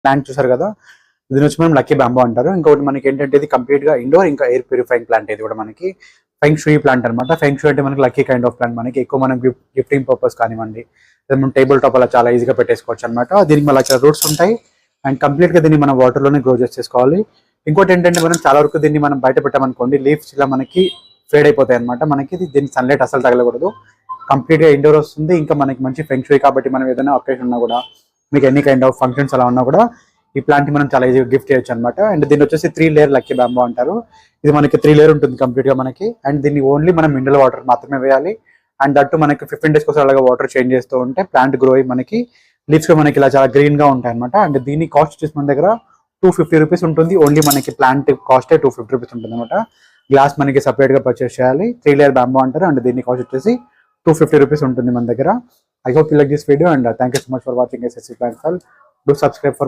Plant చూసారు కదా, దీని వచ్చి మనం లక్కీ బ్యాంబో అంటారు. ఇంకొకటి మనకి ఏంటంటే ఇది కంప్లీట్ గా ఇండోర్ ఇంకా ఎయిర్ ప్యూరిఫైయింగ్ ప్లాంట్. ఇది కూడా మనకి ఫెంగ్ షూయి ప్లాంట్ అనమాట. ఫెంగ్ షూయి అంటే మనకి లక్కీ కైండ్ ఆఫ్ ప్లాంట్. మనకి ఎక్కువ మనం గిఫ్టింగ్ పర్పస్ కానివ్వండి, మనం టేబుల్ టాప్ అలా చాలా ఈజీగా పెట్టేసుకోవచ్చు అనమాట. దీనికి మళ్ళీ చాలా రూట్స్ ఉంటాయి అండ్ కంప్లీట్ గా దీన్ని మనం వాటర్ లోనే గ్రో చేసుకోవాలి. ఇంకోటి ఏంటంటే మనం చాలా వరకు దీన్ని మనం బయట పెట్టామనుకోండి, లీవ్స్ ఇలా మనకి ఫేడ్ అయిపోతాయి అనమాట. మనకి దీనికి సన్లైట్ అసలు తగలకూడదు. కంప్లీట్ గా ఇండోర్ వస్తుంది. ఇంకా మనకి మంచి ఫెంగ్ షూయి కాబట్టి మనం ఏదైనా ఒకేషన్ ఉన్నా కూడా, మీకు ఎనీ కైండ్ ఆఫ్ ఫంక్షన్స్ అలా ఉన్నా కూడా ఈ ప్లాంట్ మనం చాలా ఈజీగా గిఫ్ట్ చేయొచ్చు అనమాట. అండ్ దీన్ని వచ్చేసి 3 లేయర్ లక్కీ బ్యాంబో అంటారు. ఇది మనకి 3 లేయర్ ఉంటుంది కంప్లీట్ గా మనకి. అండ్ దీన్ని ఓన్లీ మనం మినరల్ వాటర్ మాత్రమే వేయాలి. అండ్ దట్టు మనకి 15 days కోసం అలాగా వాటర్ చేంజ్ చేస్తూ ఉంటే ప్లాంట్ గ్రో అయ్యి మనకి లీవ్స్ మనకి ఇలా చాలా గ్రీన్ గా ఉంటాయి అనమాట. అండ్ దీని కాస్ట్ వచ్చేసి మన దగ్గర 250 రూపీస్ ఉంటుంది. ఓన్లీ మనకి ప్లాంట్ కాస్ట్ 250 రూపీస్ ఉంటుంది అనమాట. గ్లాస్ మనకి సపరేట్ గా పర్చేస్ చేయాలి. 3 లేయర్ బ్యాంబో అంటారు. అండ్ దీని కాస్ట్ వచ్చేసి 250 రూపీస్ ఉంటుంది మన దగ్గర. I hope you like this video and thank you so much for watching SSC Plant File. Do subscribe for